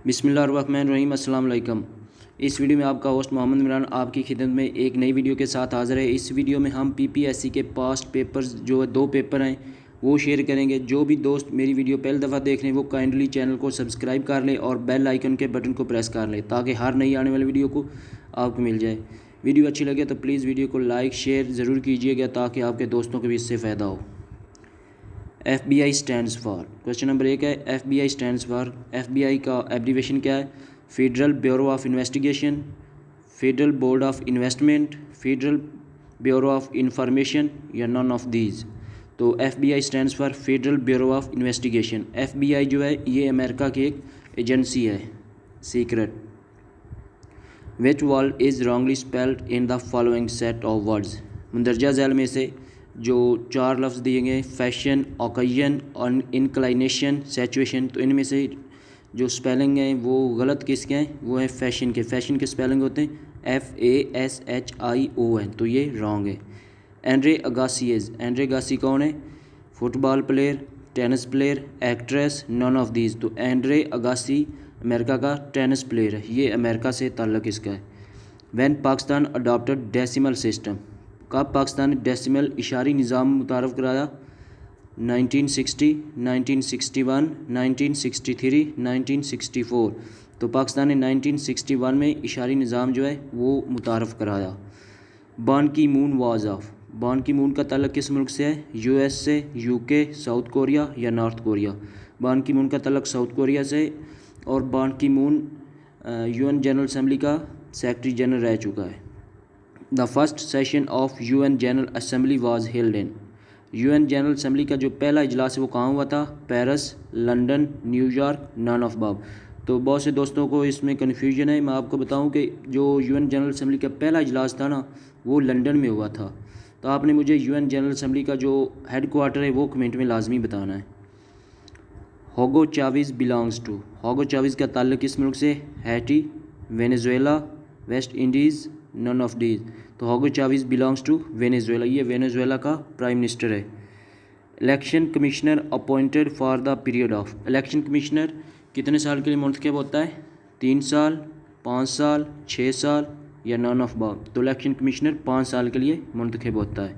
बिस्मिल्लाहिर्रहमानिर्रहीम, अस्सलाम वालेकुम। इस वीडियो में आपका होस्ट मोहम्मद इमरान आपकी खिदमत में एक नई वीडियो के साथ हाज़िर है। इस वीडियो में हम पीपीएससी के पास्ट पेपर्स जो है 2 पेपर हैं वो शेयर करेंगे। जो भी दोस्त मेरी वीडियो पहली दफ़ा देख रहे हैं वो काइंडली चैनल को सब्सक्राइब कर लें और बेल आइकन के बटन को प्रेस कर लें ताकि हर नई आने वाली वीडियो को आपको मिल जाए। वीडियो अच्छी लगे तो प्लीज़ वीडियो को लाइक शेयर ज़रूर कीजिएगा ताकि आपके दोस्तों को भी इससे फ़ायदा हो। FBI stands for, question number 1 है FBI स्टैंड्स फॉर, FBI का एब्रीवेशन क्या है? Federal bureau of investigation, federal board of investment, federal bureau of information या नॉन ऑफ दीज। तो FBI stands for federal bureau of investigation. FBI जो है ये America की एक एजेंसी है, secret. Which word is wrongly spelled in the following set of words. मंदरजा झैल में से जो 4 लफ्ज़ दिए गए फैशन, ओकेजन और इंक्लाइनेशन, सिचुएशन, तो इनमें से जो स्पेलिंग हैं वो गलत किसके हैं? वो है फैशन के। फैशन के स्पेलिंग होते हैं FASHION, तो ये रॉन्ग है। एंड्रे अगासीज, एंड्रे अगासी कौन है? Football player, tennis player, actress, none of these. तो एंड्रे अगासी अमेरिका का टेनिस प्लेयर है, ये अमेरिका से ताल्लुक़ इसका है। When Pakistan adopted decimal system, कब पाकिस्तान ने डेसिमल इशारी निज़ाम मुतारफ़ कराया? 1960, 1961, 1963, 1964। तो पाकिस्तान ने 1961 में इशारी निज़ाम जो है वो मुतारफ़ कराया। बान की मून वाज ऑफ, बान की मून का ताल्लुक़ किस मुल्क से है? US से, UK, साउथ कोरिया या नॉर्थ कोरिया? बान की मून का ताल्लुक़ साउथ कोरिया से, और बान Ki moon UN general assembly का सेक्रेटरी जनरल रह चुका है। The first session of UN general assembly was held in, UN general assembly का जो पहला इजलास है वो कहाँ हुआ था? Paris, London, New York, non of above. तो बहुत से दोस्तों को इसमें कन्फ्यूजन है। मैं आपको बताऊं कि जो UN जनरल असम्बली का पहला इजलास था ना वो लंदन में हुआ था। तो आपने मुझे UN जनरल असम्बली का जो हेड क्वार्टर है वो कमेंट में लाजमी बताना है। होगो चाविज़ बिलोंग्स टू, होगो चाविज़ का ताल्लुक़ किस मुल्क से? Haiti, Venezuela, West Indies, none of these. तो Hugo Chavez belongs to Venezuela, ये वेनेजुएला का प्राइम मिनिस्टर है। Election commissioner appointed for the period of, election commissioner कितने साल के लिए मुंतखब होता है? 3 साल, 5 साल, 6 साल या नॉन ऑफ अबव। तो इलेक्शन कमिश्नर 5 साल के लिए मुंतखब होता है।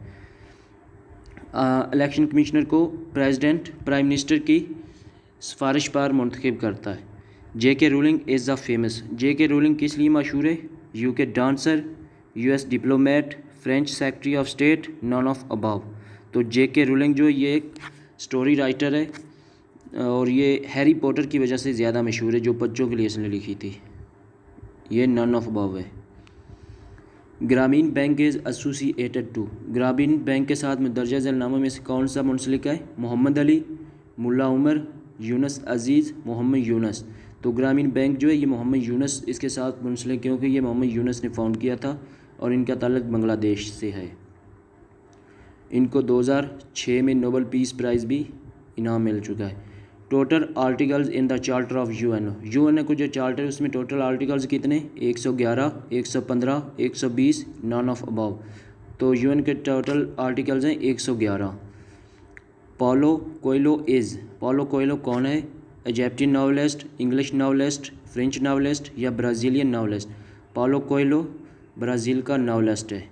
इलेक्शन कमिश्नर को प्रेसिडेंट प्राइम मिनिस्टर की सिफारिश पर मुंतखब करता है। JK ruling is the famous, JK ruling किस लिए मशहूर है? UK dancer, US diplomat, French secretary of state, non of above. तो JK रूलिंग जो ये एक स्टोरी राइटर है और ये हैरी पॉटर की वजह से ज़्यादा मशहूर है, जो बच्चों के लिए इसने लिखी थी। ये नॉन ऑफ अबव है। ग्रामीण बैंक इज़ एसोसिएटेड टू, ग्रामीण बैंक के साथ मंदरजा झैल नामों में से कौन सा मुंसलिक है? मोहम्मद अली, मुल्ला उमर, यूनुस अजीज़, मोहम्मद यूनुस। तो ग्रामीण बैंक जो है ये मोहम्मद यूनुस इसके साथ मुंसलिक, क्योंकि ये मोहम्मद यूनुस ने फाउंड किया था और इनका ताल्लुक़ बांग्लादेश से है। इनको 2006 में नोबेल पीस प्राइज़ भी इनाम मिल चुका है। Total articles in the charter of UN को जो चार्टर है उसमें टोटल आर्टिकल्स कितने? 111, 115, 120, नॉन ऑफ अबव। तो UN के टोटल आर्टिकल्स हैं 111। पॉलो कोएलो कौन है? Egyptian novelist, English novelist, French novelist या Brazilian novelist? Paulo Coelho Brazil का नावलिस्ट है।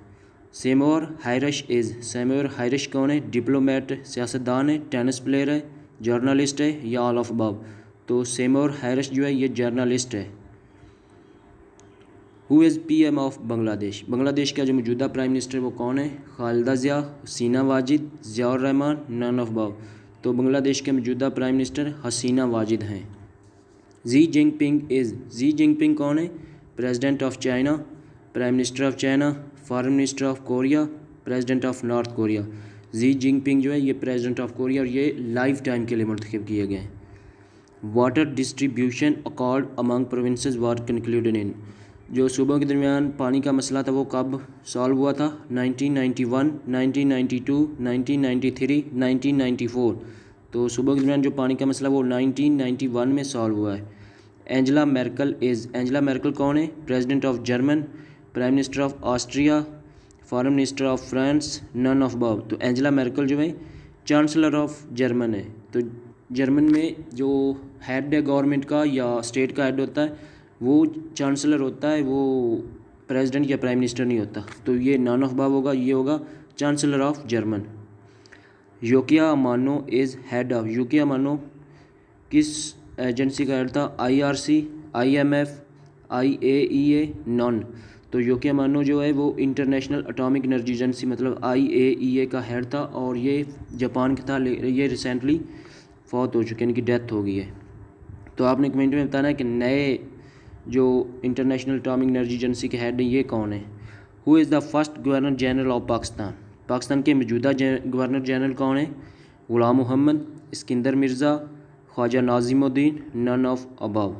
सेमोर हायरश कौन है? डिप्लोमेट, सियासतदान है, टेनिस प्लेयर है, जर्नलिस्ट है या ऑल ऑफ अबव? तो सेमोर हायरश जो है ये जर्नलिस्ट है। Who is PM of Bangladesh, Bangladesh का जो मौजूदा प्राइम मिनिस्टर वो कौन है? Khaleda Zia, Hasina Wajed, Ziaur Rahman, none of above. तो बांग्लादेश के मौजूदा प्राइम मिनिस्टर हसीना वाजिद हैं। जी जिनपिंग कौन है? President of China, prime minister of China, foreign minister of Korea, president of north Korea. Xi Jinping जो है ये प्रेसिडेंट ऑफ कोरिया और ये लाइफ टाइम के लिए मुंतखब किए गए हैं। Water distribution accord among provinces war concluded in, जो सूबों के दरमियान पानी का मसला था वो कब सॉल्व हुआ था? 1991, 1992, 1993, 1994। तो सूबों के दरमियान जो पानी का मसला वो 1991 में सॉल्व हुआ है। एंजेला मेर्केल कौन है? President of German, prime minister of Austria, foreign minister of France, non of above. तो एंजेला मेर्केल जो है चांसलर ऑफ जर्मन है। तो जर्मन में जो हेड है गवर्नमेंट का या स्टेट का हेड होता है वो चांसलर होता है, वो प्रेसिडेंट या प्राइम मिनिस्टर नहीं होता। तो ये नॉन ऑफ अबव होगा, ये होगा चांसलर ऑफ जर्मन। योकिया अमानो इज़ हेड ऑफ, योकिया अमानो किस एजेंसी का हेड था? IRC, IMF, IAEA, non. तो योकिया अमानो जो है वो इंटरनेशनल एटॉमिक एनर्जी एजेंसी मतलब IAEA का हेड था और ये जापान का था। ये रिसेंटली फौत हो चुके हैं, इनकी डेथ हो गई है। तो आपने कमेंट में बताना है कि नए जो इंटरनेशनल एटॉमिक एनर्जी एजेंसी के हेड हैं ये कौन है। Who is the first governor general of Pakistan, Pakistan के मौजूदा गवर्नर जनरल कौन है? Ghulam Mohammad, Iskander Mirza, Khawaja Nazimuddin, none of above.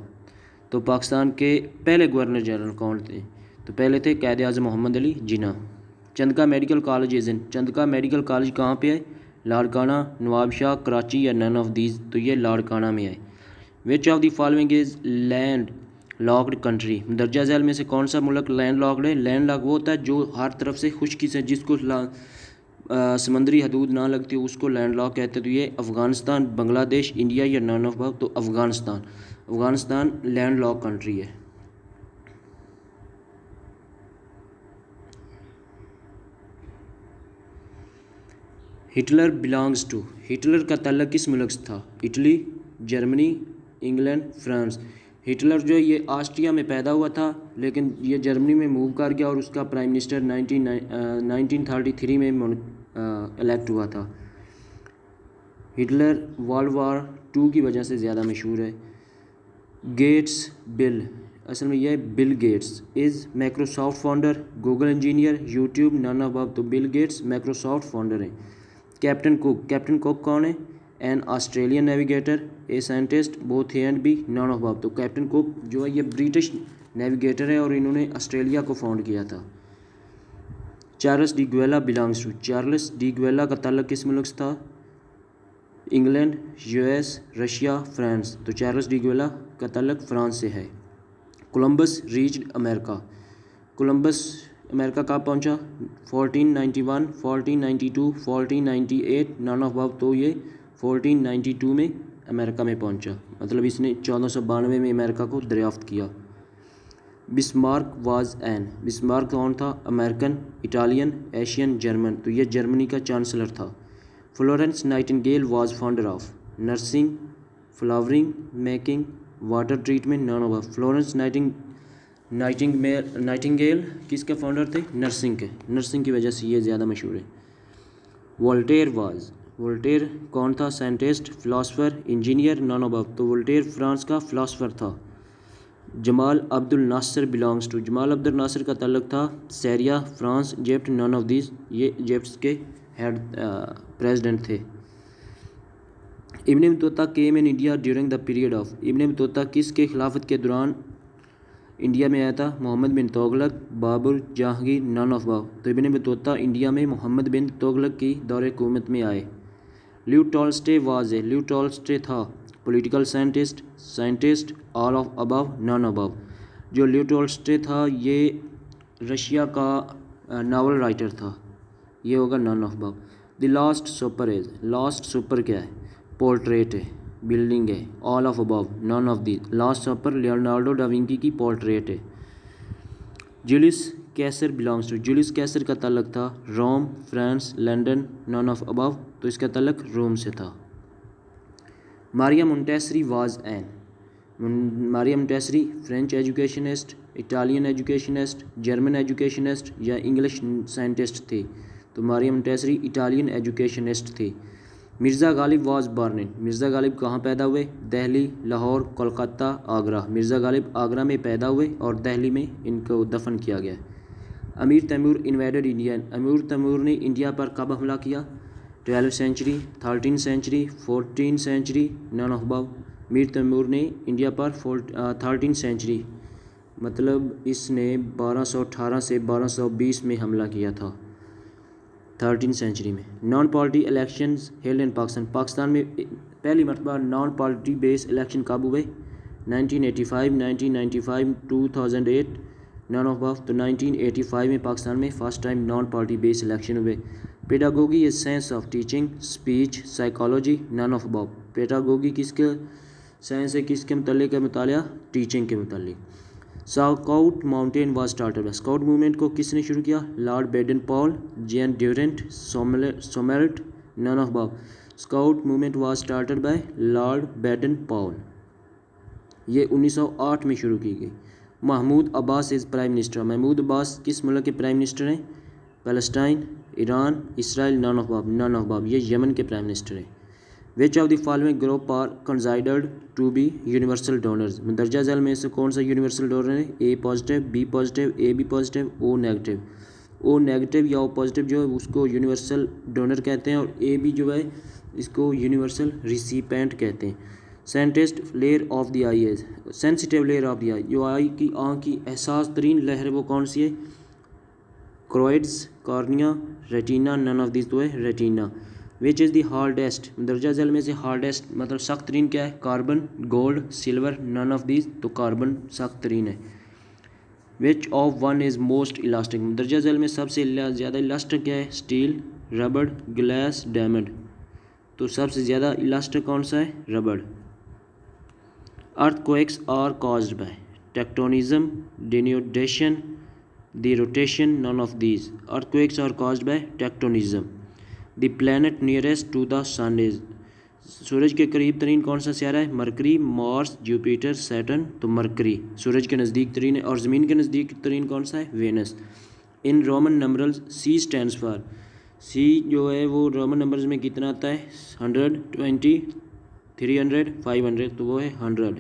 तो पाकिस्तान के पहले गवर्नर जनरल कौन थे? तो पहले थे Quaid Azam Mohammad Ali Jinnah. Chandka medical college is in, Chandka medical college कहाँ पे है? लाड़काना, नवाबशाह, कराची या नन ऑफ दीज। तो ये लाड़काना में है। Which of the following is land locked country, दर्जा झैल में से कौन सा मुल्क लैंड लॉक्ड है? लैंड लॉक वो होता है जो हर तरफ से खुश्की से, जिसको समंदरी हदूद ना लगती हो उसको लैंड लॉक कहते हैं। तो ये अफ़गानिस्तान, बांग्लादेश, इंडिया या नॉन ऑफ अबव। तो Afghanistan, Afghanistan land lock country है। हिटलर बिलोंग्स टू, हिटलर का ताल्लुक किस मुल्क से था? Italy, Germany, England, France. Hitler जो ये ऑस्ट्रिया में पैदा हुआ था लेकिन ये जर्मनी में मूव कर गया और उसका प्राइम मिनिस्टर 1933 में इलेक्ट हुआ था। हिटलर वर्ल्ड वॉर 2 की वजह से ज़्यादा मशहूर है। गेट्स बिल, असल में यह Bill Gates is Microsoft founder, Google engineer, YouTube, none of above. तो बिल गेट्स माइक्रोसॉफ्ट फाउंडर हैं। कैप्टन कुक, कैप्टन कुक कौन है? An Australian navigator, a scientist, both A and B, none of above. तो Captain Cook जो है ये British navigator है और इन्होंने ऑस्ट्रेलिया को फाउंड किया था। Charles de Gaulle belongs to, Charles de Gaulle का ताल्लुक किस मुल्क से था? England, US, Russia, France. तो चार्ल्स डी गुएला का ताल्लुक फ्रांस से है। Columbus reached America, Columbus America कहाँ पहुँचा? 1491, 1492, 1498, नॉन ऑफ अबव। तो ये 1492 में अमेरिका में पहुंचा, मतलब इसने 1492 में अमेरिका को दरियाफ्त किया। बिस्मार्क वाज एन, बिस्मार्क कौन था? American, Italian, Asian, German. तो ये जर्मनी का चांसलर था। Florence Nightingale was founder of nursing, flowering, making, water treatment, non of above. Florence Nightingale किसके फाउंडर थे? नर्सिंग के, नर्सिंग की वजह से ये ज़्यादा मशहूर है। वोल्टेयर वाज, वोल्टेयर कौन था? Scientist, philosopher, engineer, none of above. तो वोल्टेयर फ्रांस का फिलासफर था। Jamal Abdul Nasser belongs to, Jamal Abdul Nasser का ताल्लुक था Syria, France, Egypt, none of this. ये इजिप्ट के हेड प्रेसिडेंट थे। Ibn Battuta came in India during the period of, Ibn Battuta किसके खिलाफत के दौरान इंडिया में आया था? Muhammad bin Tughlaq, Babar, Jahangir, none of above. तो इब्न बतूता इंडिया में मोहम्मद बिन तुगलक की दौरे हुकूमत में आए। ल्यू टॉल्स्टे वाज ए, ल्यू टॉल्स्टे था political scientist, scientist, all of above, non above. जो ल्यू टॉल्स्टे था ये रशिया का नावल राइटर था, ये होगा none of above. The last supper is, last supper क्या है? पोर्ट्रेट है, बिल्डिंग है, all of above, none of the. Last supper Leonardo da Vinci की पोर्ट्रेट है। Julius Caesar belongs to, Julius Caesar का ताल्लुक था Rome, France, London, none of above. तो इसका ताल्लुक रोम से था। Maria Montessori was an, Maria Montessori French educationist, Italian educationist, German educationist या इंग्लिश साइंटिस्ट थे? तो मारिया मोंटेसरी इटालियन एजुकेशनिस्ट थे। Mirza Ghalib was born in, Mirza Ghalib कहाँ पैदा हुए? दिल्ली, लाहौर, कोलकाता, आगरा। मिर्ज़ा गालिब आगरा में पैदा हुए और दिल्ली में इनको दफन किया गया। अमीर तैमूर इन्वेडेड इंडिया, अमीर तैमूर ने इंडिया पर कब हमला किया? 12वीं सेंचुरी, 13वीं सेंचुरी, 14वीं century, none of above. Mir Timur ने इंडिया पर 13वीं सेंचुरी मतलब इसने 1218 से 1220 में हमला किया था, 13वीं सेंचुरी में। Non party elections held in Pakistan, Pakistan में पहली मरतबा नॉन पार्टी बेस इलेक्शन कब हुए? 1985, 1995, 2008, नॉन ऑफ अबव। तो 1985 में पाकिस्तान में first time non party base election हुए। Pedagogy is science of teaching, speech, psychology, none of above. Pedagogy किसके साइंस है, किसके मतलब है, मुतालिया टीचिंग के मतलब। Scout movement was started by, scout movement को किसने शुरू किया, Lord Baden Powell, Jane Durant, Somelt, none of above. Scout movement was started by Lord Baden Powell, ये 1908 में शुरू की गई। Mahmoud Abbas is prime minister, Mahmoud Abbas किस मुल्क के प्राइम मिनिस्टर हैं, Palestine, Iran, Israel, none of above, ये यमन के प्राइम मिनिस्टर हैं। Which of the following group are considered to be universal donors, मंदरजा झैल में से कौन सा यूनिवर्सल डोनर है, A positive, B positive, A B positive, O negative. O negative या ओ पॉजिटिव जो है उसको यूनिवर्सल डोनर कहते हैं, और ए बी जो है इसको यूनिवर्सल रिसिपेंट कहते हैं। सेंसिटिव लेयर ऑफ द आई है, सेंसिटिव लेयर ऑफ द आई, जो आई की आँख की एहसास तरीन लहर है वो कौन सी है, choroids, cornea, retina, none of this तो है retina. Which is the hardest, दर्जा झैल में से हार्डेस्ट मतलब सख्त तरीन क्या है, carbon, gold, silver, none of this तो कार्बन सख्त तरीन है। Which of one is most elastic, दर्जा झैल में सबसे ज़्यादा इलास्टिक क्या है, स्टील, रबड़, ग्लास, डायमंड, तो सबसे ज़्यादा इलास्टिक कौन सा है, रबड़। Earthquakes are caused by tectonism, denudation, the rotation, none of these. Earthquakes are caused by tectonism. The planet nearest to the sun is, सूरज के करीब तरीन कौन सा सियारा है, मरकरी, मार्स, जुपिटर, सैटर्न, तो मरकरी सूरज के नज़दीक तरीन है। और ज़मीन के नज़दीक तरीन कौन सा है, Venus. In Roman numerals C stands for, C जो है वो रोमन नंबर्स में कितना आता है, 100, 20, 300, 500, तो वो है 100।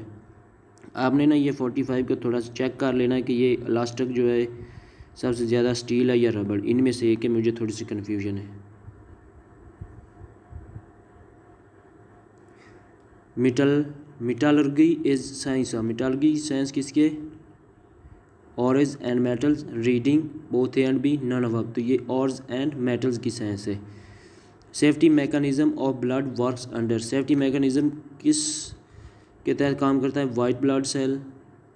आपने ना ये 45 को थोड़ा सा चेक कर लेना है कि ये इलास्टिक जो है सबसे ज़्यादा स्टील है या रबड़, इनमें से एक है, मुझे थोड़ी सी कन्फ्यूजन है। Metallurgy is science, metallurgy science किसके, ores and metals, reading both A and B, none of above, तो ये ऑर्स एंड मेटल्स की साइंस है। Safety mechanism of blood works under, safety mechanism किस के तहत काम करता है, white blood cell,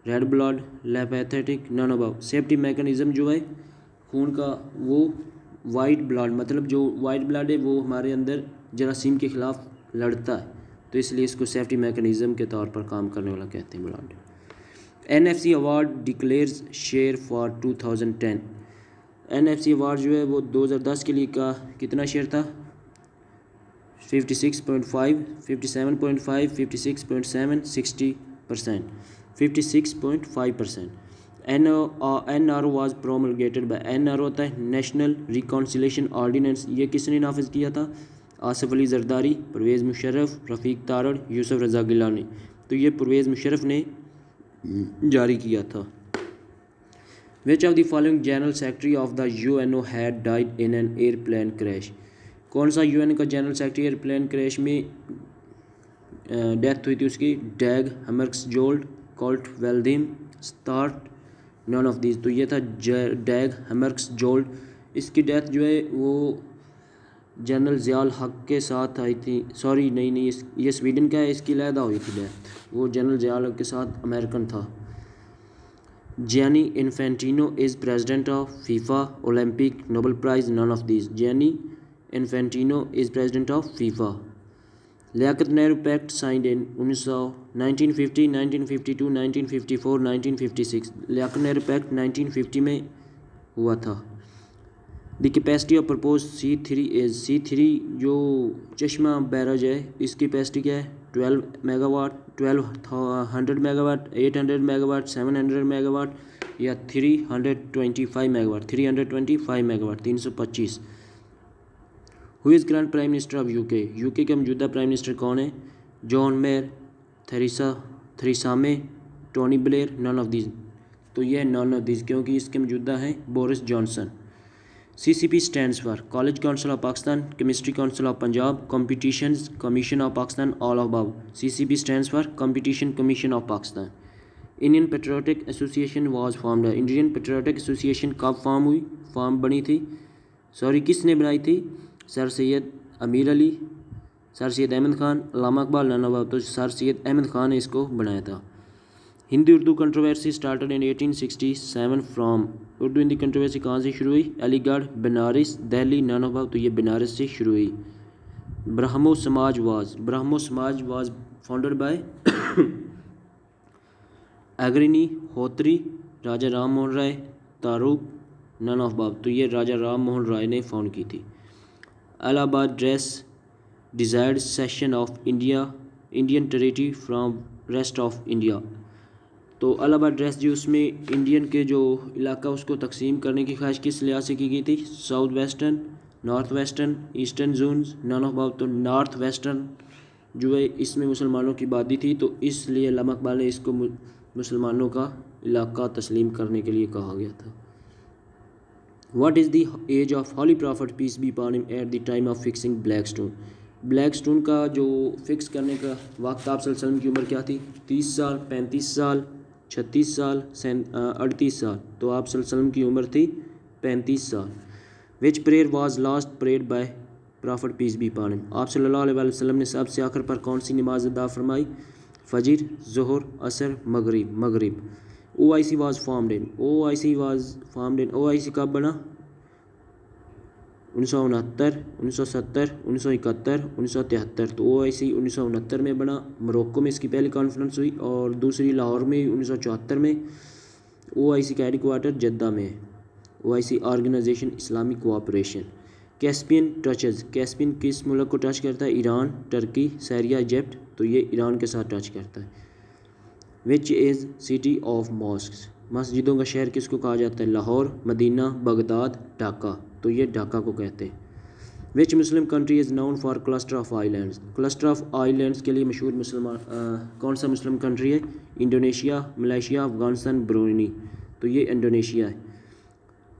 red blood, lymphatic, none of above. Safety mechanism जो है खून का वो वाइट ब्लड, मतलब जो वाइट ब्लड है वो हमारे अंदर जरासीम के ख़िलाफ़ लड़ता है, तो इसलिए इसको सेफ्टी मैकेनिज़्म के तौर पर काम करने वाला कहते हैं blood. NFC award declares share for 2010, NFC award जो है वो 2010 के लिए का कितना शेयर था, 56.5, 57.5, 56.7, 60%, 56.5%। NRO was promulgated bye, NRO होता है नेशनल रिकॉन्सिलेशन ऑर्डिनेंस, ये किसने नाफिज किया था, आसिफ अली जरदारी, परवेज़ मुशर्रफ, रफ़ीक तारड़, यूसुफ रज़ा गिलानी, तो ये परवेज़ मुशर्रफ ने जारी किया था। Which of the following general secretary of the UNO had died in an airplane crash, कौन सा UN का जनरल सेक्रेटरी एयरप्लेन क्रैश में डेथ हुई थी उसकी, Dag Hammarskjold, Kurt Waldheim, start, none of these, तो ये था डैग हैमर्क्सजोल्ड। इसकी डेथ जो है वो जनरल ज़ियाउल हक के साथ आई थी, सॉरी नहीं ये स्वीडन का है, इसकी अलहदा हुई थी डेथ, वो जनरल ज़ियाउल हक के साथ अमेरिकन था। Gianni Infantino is president of FIFA, Olympic, Nobel prize, none of these. Gianni Infantino is president of FIFA. Liaquat Nehru pact signed in 1950, 1952, 1954, 1956। Liaquat Nehru pact 1950 में हुआ था। The capacity of propose C3 is, C3 जो चश्मा barrage है इसकी capacity क्या है, 12 megawatt, 1200 megawatt, 800 megawatt, 700 megawatt या 325 megawatt, 325 megawatt, 325। Who is current prime minister of UK के मौजूदा प्राइम मिनिस्टर कौन है, John Major, Theresa May, Tony Blair, none of these, तो ये है नन ऑफ दीज क्योंकि इसके मौजूदा हैं Boris Johnson. CCP stands for college council of Pakistan, chemistry council of Punjab, competitions commission of Pakistan, all of above. CCP stands for competition commission of Pakistan. Indian patriotic association was formed, Indian patriotic association कब form बनी थी, sorry किसने बनाई थी, sir Syed Ameer Ali, sir Syed Ahmad Khan, Allama Iqbal, none of, तो sir Syed Ahmad Khan ने इसको बनाया था। Hindi Urdu controversy started in 1867 from, Urdu Hindi controversy कहाँ से शुरू हुई, अलीगढ़, बनारस, दिल्ली, नन ऑफ, तो ये बनारस से शुरू हुई। ब्रह्मो समाज वाज फाउंडेड बाय अग्रणी होत्री, राजा Ram Mohan Roy, तारुक, none of above. तो ये राजा राम मोहन राय ने फाउंड की थी। Allahabad dress desired session of Indian territory from rest of India. तो इलाहाबाद ड्रेस जो उसमें इंडियन के जो इलाका उसको तकसीम करने की ख्वाहिश किस लिहाज से की गई थी? South western, north western, eastern zones, none of above. तो नॉर्थ वेस्टर्न जो है इसमें मुसलमानों की आबादी थी, तो इसलिए अल्लामा इकबाल ने इसको मुसलमानों का इलाका तस्लीम करने के लिए कहा गया था। What is the age of Holy Prophet peace be upon him at the time of fixing black stone? Black stone का जो फिक्स करने का वक्त आप सल्लल्लाहु अलैहि वसल्लम की उम्र क्या थी? 30 साल, 35 साल, 36 साल, 38 साल। तो आप सल्लल्लाहु अलैहि वसल्लम की उम्र थी 35 साल। Which prayer was last prayed by prophet peace be upon him? आप सल्लल्लाहु अलैहि वसल्लम ने सबसे आखिर पर कौन सी नमाज अदा फरमाई? फजर, ज़ोहर, असर, मगरिब। OIC was formed in OIC कब बना? 1969, 1970, 1971, 1973। तो OIC 1969 में बना। मोरक्को में इसकी पहली कॉन्फ्रेंस हुई और दूसरी लाहौर में 1974 में। OIC का हेडक्वार्टर जद्दा में है। OIC organisation Islamic cooperation. Caspian touches, Caspian किस मुल्क को टच करता है? Iran, Turkey, Syria, Egypt. तो ये ईरान के साथ टच करता है। Which is city of mosques, मस्जिदों का शहर किसको कहा जाता है? Lahore, Medina, Baghdad, Dhaka. तो ये ढाका को कहते हैं। Which Muslim country is known for cluster of islands, cluster of islands के लिए मशहूर कौन सा मुस्लिम कंट्री है? Indonesia, Malaysia, Afghanistan, Brunei. तो ये इंडोनेशिया है।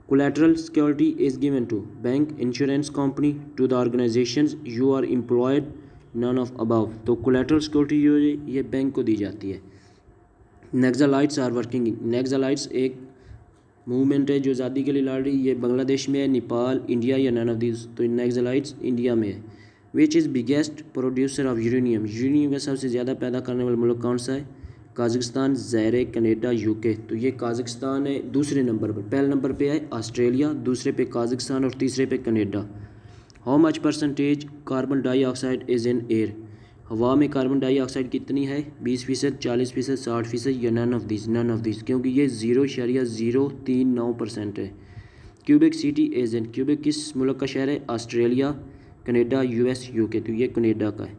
Collateral security is given to bank, insurance company, to the organisations you are employed, none of above. तो कोलैटरल सिक्योरिटी जो है ये बैंक को दी जाती है। नेक्सालाइट्स आर वर्किंग इन, नेक्सालाइट्स एक मूवमेंट है जो आज़ादी के लिए लड़ रही है। ये बांग्लादेश में है, नेपाल, इंडिया या नन ऑफ दीज। तो नेक्सालाइट्स इंडिया में है। Which is biggest producer of uranium, uranium का सबसे ज़्यादा पैदा करने वाला मुल्क कौन सा है? काज़ाकिस्तान, ज़ायरे, कनाडा, यूके। तो ये काज़ाकिस्तान है दूसरे नंबर पर। पहले नंबर पे है ऑस्ट्रेलिया, दूसरे पे काज़ाकिस्तान और तीसरे पे Canada. How much percentage carbon dioxide is in air, हवा में कार्बन डाइऑक्साइड कितनी है? 20%, 40%, 60% या नन ऑफ दिस, क्योंकि ये 0.039% है। Quebec city is in, Quebec किस मुल्क का शहर है? Australia, Canada, US, UK। तो ये कनाडा का है।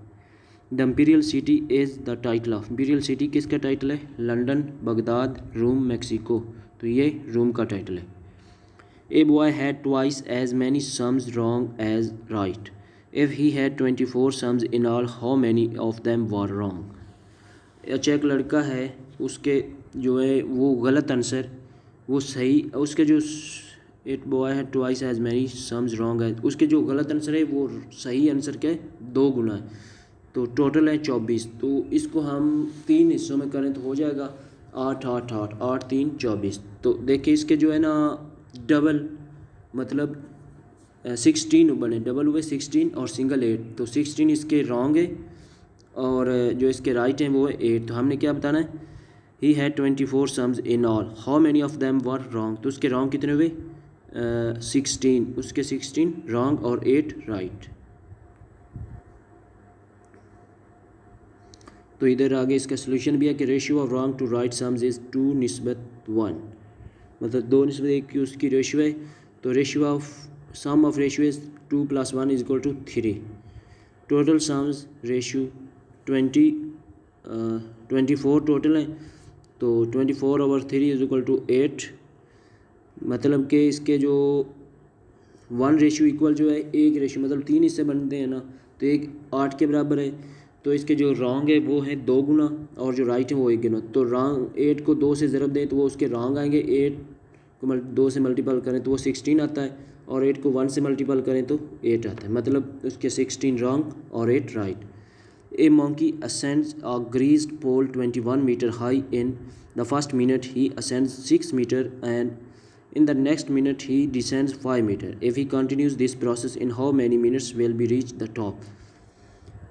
The imperial city is the title of, imperial city किसका टाइटल है? London, Baghdad, Rome, Mexico. तो ये रोम का टाइटल है। A boy had twice as many sums wrong as right, if he had 24 sums in all, how many of them were wrong. अच्छा एक लड़का है, उसके जो है वो गलत आंसर वो सही, उसके जो इट बॉय है twice as many sums wrong है, उसके जो गलत आंसर है वो सही आंसर के 2 गुना है। तो टोटल है 24। तो इसको हम 3 हिस्सों में करें तो हो जाएगा 8 8 8 8 3 24। तो देखिए इसके जो है ना डबल मतलब 16 बने, डबल हुए 16 और सिंगल 8। तो 16 इसके रॉन्ग है और जो इसके राइट हैं वो है 8। तो हमने क्या बताना है? ही had 24 sums in all, how many of them were wrong. तो उसके रॉन्ग कितने हुए? 16, उसके 16 रॉन्ग और 8 राइट। तो इधर आगे इसका सोल्यूशन भी है कि ratio of wrong to right sums is 2:1, मतलब 2:1 की उसकी रेशियो है। तो ratio of sum of ratio is 2 + 1 = 3। Total sums ratio 24 total है। तो 24/3 = 8। मतलब कि इसके जो 1 रेशियो इक्वल जो है 1 रेशियो, मतलब 3 हिस्से बनते हैं ना, तो 1 8 के बराबर है। तो इसके जो रॉन्ग है वो है 2 गुना और जो राइट है वो 1 गुना। तो रॉन्ग 8 को 2 से ज़रब दें तो वो उसके रॉन्ग आएंगे। 8 को 2 से मल्टीपल करें तो वो 16 आता है और 8 को 1 से मल्टीपल करें तो 8 आता है, मतलब उसके 16 रॉन्ग और 8 right. A monkey ascends a greased pole 21 meter high. In the first minute he ascends 6 meter and in the next minute he descends 5 meter. If he continues this process, in how many minutes will be reach the top?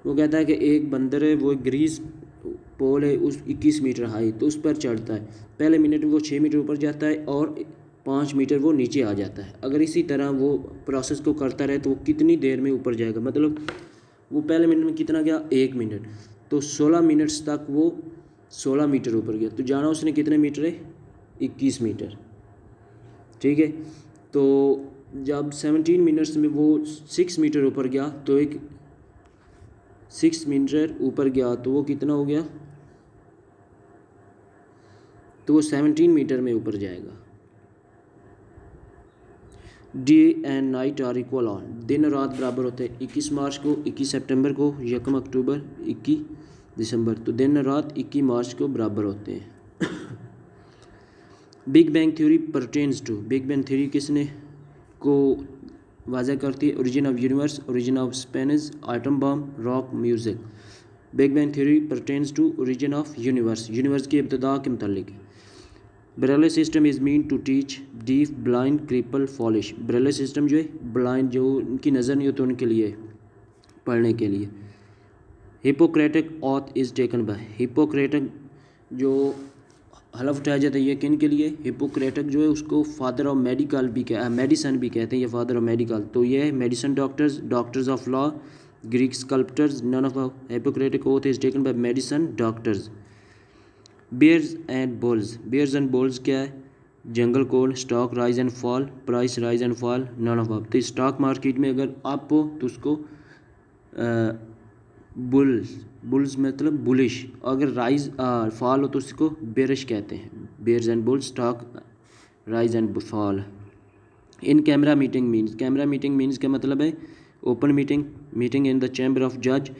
वो कहता है कि एक बंदर है, वो Greece पोल है उस 21 मीटर हाई, तो उस पर चढ़ता है। पहले मिनट में वो 6 मीटर ऊपर जाता है और 5 मीटर वो नीचे आ जाता है। अगर इसी तरह वो प्रोसेस को करता रहे तो वो कितनी देर में ऊपर जाएगा? मतलब वो पहले मिनट में कितना गया 1 मिनट, तो 16 मिनट्स तक वो 16 मीटर ऊपर गया। तो जाना उसने कितने मीटर है 21 मीटर, ठीक है। तो जब 17 मिनट्स में वो 6 मीटर ऊपर गया तो एक 6 मीटर ऊपर गया तो वो कितना हो गया, तो वो 17 मीटर में ऊपर जाएगा। Day and night are equal on, दिन और रात बराबर होते हैं। 21 मार्च को 21 सितंबर को 1 अक्टूबर 21 दिसंबर, तो दिन और रात 21 मार्च को बराबर होते हैं। Big bang theory pertains to, big bang theory किसने को वाज़ह करती है, origin of universe, origin of species, atom bomb, rock music. Big bang theory pertains to origin of universe, universe की इब्तिदा के मुतालिक है। Braille system is mean to teach deaf blind cripple foolish, Braille system जो है blind जो उनकी नज़र नहीं होती उनके लिए पढ़ने के लिए। Hippocratic oath is taken by, Hippocratic जो हलफ उठाया जाता है ये किन के लिए, हिपोक्रेटिक जो है उसको फादर ऑफ मेडिकल भी मेडिसन भी कहते हैं, ये फादर ऑफ मेडिकल। तो ये है medicine doctors, doctors of law, Greek sculptors, none of Hippocratic oath is taken by medicine doctors. Bears and bulls, bears and bulls क्या है, jungle code, stock rise and fall, price rise and fall, none of up. तो stock market में अगर आप हो तो उसको bulls, bulls मतलब बुलिश, अगर राइज फॉल हो तो उसको बेरिश कहते हैं। Bears and bulls, stock rise and fall. In camera meeting means, camera meeting means का मतलब है open meeting, meeting in the chamber of जज,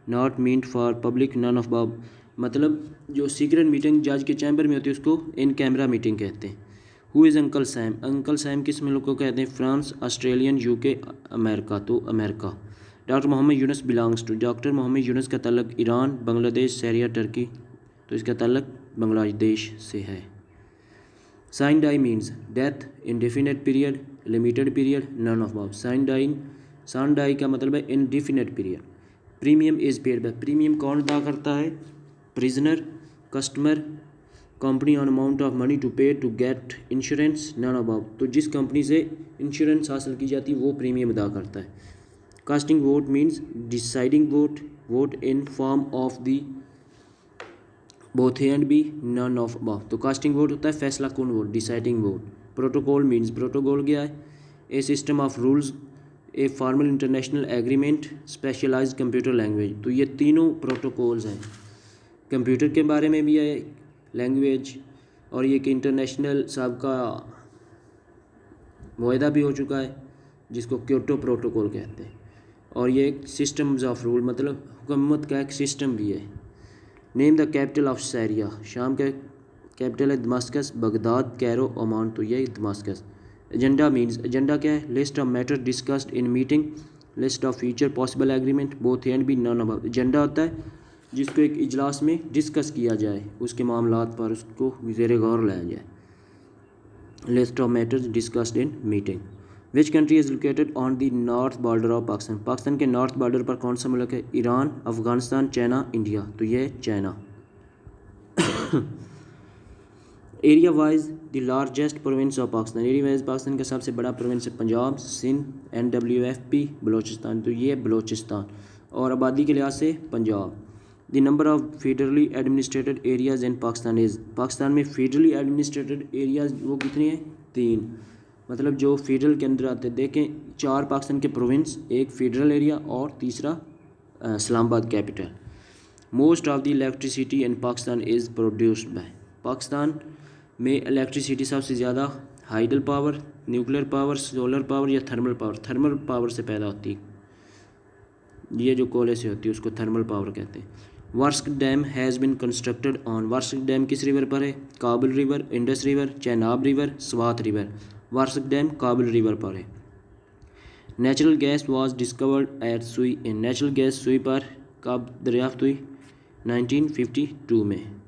not meant for public, none of both. मतलब जो सीक्रेट मीटिंग जज के चैम्बर में होती है उसको इन कैमरा मीटिंग कहते हैं। Who is uncle Sam, uncle Sam किस मुल्क को कहते हैं, फ्रांस, ऑस्ट्रेलियन, यूके, अमेरिका, तो America. Doctor Mohammad Yunus belongs to, doctor Mohammad Yunus का तल्लक ईरान, बांग्लादेश, सीरिया, टर्की, तो इसका तल्लक बांग्लादेश से है। Sine die means death, indefinite period, limited period, none of above. Sine die का मतलब है indefinite period. Premium is paid by, premium कौन अदा करता है, prisoner, customer, company on amount of money to pay to get insurance, none above. तो जिस company से इंश्योरेंस हासिल की जाती है वो प्रीमियम अदा करता है। Casting vote means deciding vote, vote in form of the both A and B, none of above. तो कास्टिंग वोट होता है फैसला कौन vote, deciding vote. Protocol means, protocol क्या है, a system of rules, a formal international agreement, specialised computer language. तो ये तीनों प्रोटोकॉल्स हैं, कंप्यूटर के बारे में भी है लैंग्वेज, और ये कि इंटरनेशनल साहब का मुआहदा भी हो चुका है जिसको क्योटो प्रोटोकॉल कहते हैं, और ये एक सिस्टम्स ऑफ रूल मतलब हुकूमत का एक सिस्टम भी है। Name the capital of Syria, शाम का कैपिटल है दमास्कस, बगदाद, कैरो, ओमान, तो ये दमास्कस। एजेंडा मीन्स, एजेंडा क्या है, list of matter discussed in meeting, list of future possible agreement, both and B, none above. Agenda होता है जिसको एक इजलास में डिस्कस किया जाए, उसके मामलात पर उसको ज़ेर गौर लाया जाए। List of matters discussed in meeting. Which country is located on the north border of Pakistan, Pakistan के नॉर्थ बॉर्डर पर कौन सा मुल्क है, ईरान, अफ़गानिस्तान, चाइना, इंडिया, तो ये है China. Area wise the largest province of Pakistan, area wise Pakistan का सबसे बड़ा प्रोविंस है पंजाब, सिंध, NWFP, बलोचिस्तान, तो ये है बलोचिस्तान, और आबादी के लिहाज से Punjab. The number of federally administrated areas in Pakistan is, Pakistan में फेडरली एडमिनिस्ट्रेटेड एरियाज़ वो कितनी है, 3, मतलब जो फेडरल के अंदर आते हैं। देखें 4 पाकिस्तान के प्रोविंस, एक फेडरल एरिया और तीसरा Islamabad capital. Most of the electricity in Pakistan is produced by, Pakistan में इलेक्ट्रिसिटी सबसे ज़्यादा hydel power, nuclear power, solar power या थर्मल पावर, थर्मल पावर से पैदा होती है, ये जो कोयले से होती है उसको थर्मल पावर कहते हैं। Warsak dam has been constructed on, Warsak dam किस रिवर पर है, Kabul river, Indus river, Chenab river, Swat river. Warsak dam Kabul river पर है। Natural gas was discovered at Sui in, natural gas सुई पर कब दरियाफ्त हुई, 1952 में।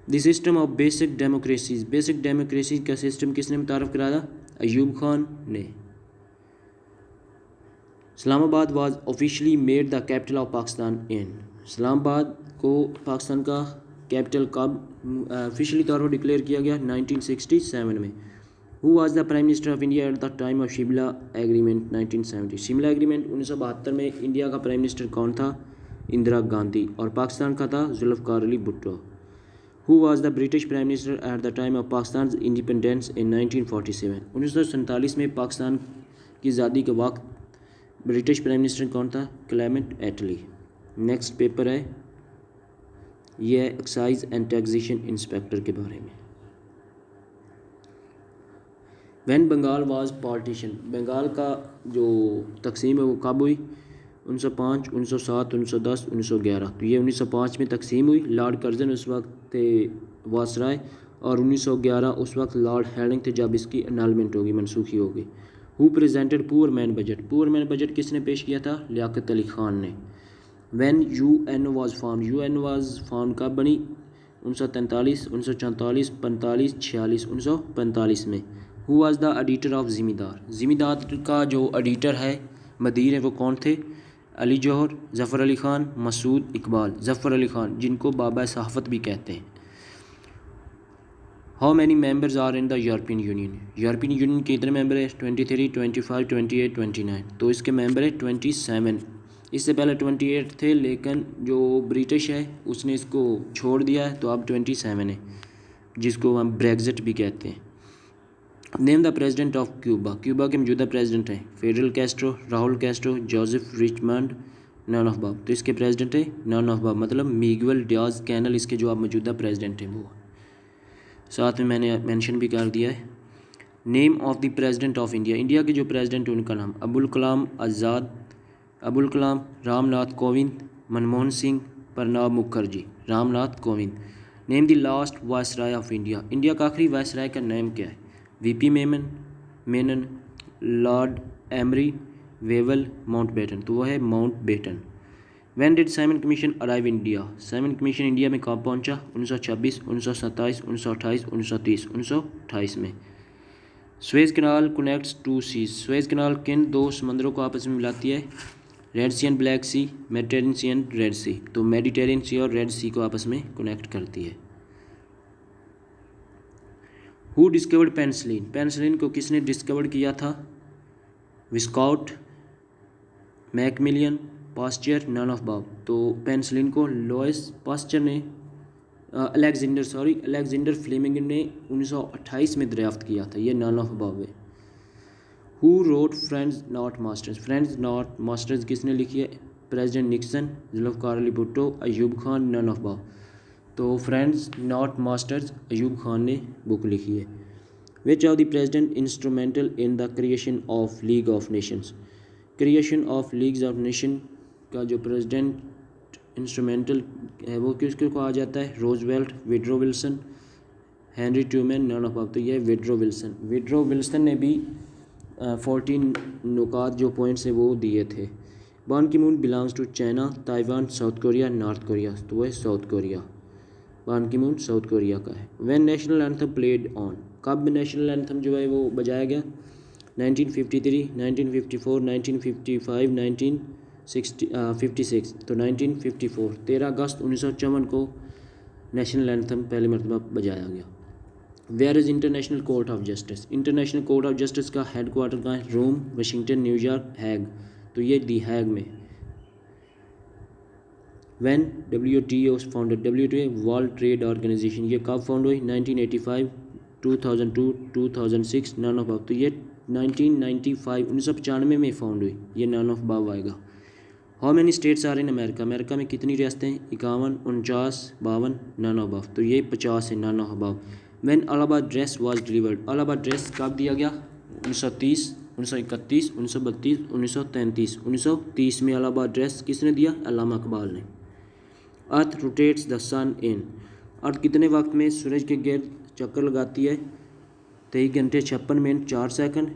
The system of basic democracies, basic democracy का सिस्टम किसने मुतारफ़ कराया, अयूब खान ने। Islamabad was officially made the capital of Pakistan in, Islamabad को पाकिस्तान का कैपिटल कब ऑफिशियली तौर पर डिक्लेयर किया गया, 1967 में। Who was the prime minister of India at the time of Shimla agreement 1970? Shimla agreement 1972 में इंडिया का प्राइम मिनिस्टर कौन था? इंदिरा गांधी। और पाकिस्तान का था Zulfikar Ali Bhutto. Who was the British prime minister at the time of Pakistan independence in 1947? 1947 में पाकिस्तान की आज़ादी के वक्त ब्रिटिश प्राइम मिनिस्टर कौन था? क्लेमेंट एटली। नेक्स्ट पेपर है, ये है एक्साइज एंड टैक्सेशन इंस्पेक्टर के बारे में। When Bengal was partition, Bengal का जो तकसीम है वो कब हुई? 1905, 1907, 1910, 1911। तो ये 1905 में तकसीम हुई। लॉर्ड कर्जन उस वक्त थे वासराय, और 1911 उस वक्त लॉर्ड हेडिंग थे जब इसकी अनालमेंट होगी, मनसूखी होगी। Who presented poor man budget? Poor man budget किसने पेश किया था? लियाकत अली खान ने। When UN was form, UN was form कब बनी? 1943, 1944, 45, 46, 1945 में। Who was the editor of Zamindar? Zamindar का जो एडिटर है, मदीर है, वो कौन थे? अली जौहर, ज़फ़र अली ख़ान, मसूद इकबाल। ज़फ़र अली ख़ान जिनको बाबा सहाफ़त भी कहते हैं। How many members are in the European Union? European Union के कितने मेंबर है? 23, 25, 28, 29। तो इसके मेंबर है 27। इससे पहले 28 थे, लेकिन जो ब्रिटिश है उसने इसको छोड़ दिया है, तो अब 27 है, जिसको हम ब्रेग्जिट भी कहते हैं। Name the president of Cuba? Cuba के मौजूदा प्रेसिडेंट हैं Fidel Castro, Raul Castro, Joseph Richmond, none of above. तो इसके प्रेसिडेंट है नन ऑफ बाब, मतलब मिगुएल डियाज कैनल इसके जो अब मौजूदा प्रेसिडेंट हैं वो। साथ में मैंने मेंशन भी कर दिया है। Name of the president of India? India के जो प्रेसिडेंट हैं उनका नाम Abul Kalam Azad, Abul Kalam, Ramnath Kovind, Manmohan Singh, Pranab Mukherjee. Ramnath Kovind. Name the last viceroy of India? India का आखिरी वायसराय का नाम क्या है? VP Menon, lord Amery, Wavell, Mountbatten. तो वह है Mountbatten. When did Simon commission arrive India? Simon commission India में कब पहुंचा? 1926, 1927, 1928, 1930। 1928 में। Suez canal connects two seas? Suez canal किन दो समंदरों को आपस में मिलाती है? Red sea and black sea, Mediterranean sea and red sea. तो मेडिटेरियन सी और रेड सी को आपस में कनेक्ट करती है। Who discovered penicillin? पेनिसिलिन को किसने डिस्कवर किया था? विस्काउट, McMillan, pasture, none of above. तो पेनिसिलिन को लुईस पास्चर ने अलेक्जेंडर फ्लेमिंग ने 1928 में दरियाफ्त किया था। ये नन ऑफ बाब है। Who wrote Friends Not Masters? Friends Not Masters किसने लिखी है? President Nixon, Zulfikar Ali Bhutto, Ayub Khan, none of above. तो Friends Not Masters Ayub Khan ने बुक लिखी है। Which of the president instrumental in the creation of League of Nations? Creation of leagues of nation का जो president instrumental है वो किसको कहा जाता है? Roosevelt, Woodrow Wilson, Henry Truman, none of above. तो ये विड्रो विल्सन। विड्रो विल्सन ने भी 14 नुकात जो पॉइंट्स हैं वो दिए थे। Ban Ki Moon belongs to China, Taiwan, South Korea, North Korea. तो वह साउथ कोरिया। बान की मून साउथ कोरिया का है। When national anthem played on? कब नेशनल एंथम जो है वो बजाया गया? 1953, 1954, 1955, 1956। तो 1954, 13 अगस्त 1954 को नेशनल एंथम पहली मरतबा बजाया गया। Where is International Court of Justice? International Court of Justice का हेड क्वार्टर कहाँ है? रोम, वाशिंगटन, न्यूयॉर्क, हैग। तो ये दी हैग में। When WTO founded? WTO world trade organization ये कब फाउंड हुई? 1985, 2002, 2006, नन ऑफ बाब। तो ये 1995 1995 में फाउंड हुई। ये नन ऑफ बाब आएगा। How many states are in America? America में कितनी रियासतें? 51, 49, 52, नन ऑफ बाब। तो ये 50 है, नन ऑफ बाब। When Allahabad dress was delivered? Allahabad dress कब दिया गया? 1930, 1931, 1932, 1933। 1930 में अलाहाबाद ड्रेस किसने दिया? अल्लामा इकबाल ने। अर्थ रोटेट्स द सन इन? अर्थ कितने वक्त में सूरज के गिर्द चक्कर लगाती है? 23 घंटे 56 मिनट 4 सेकंड।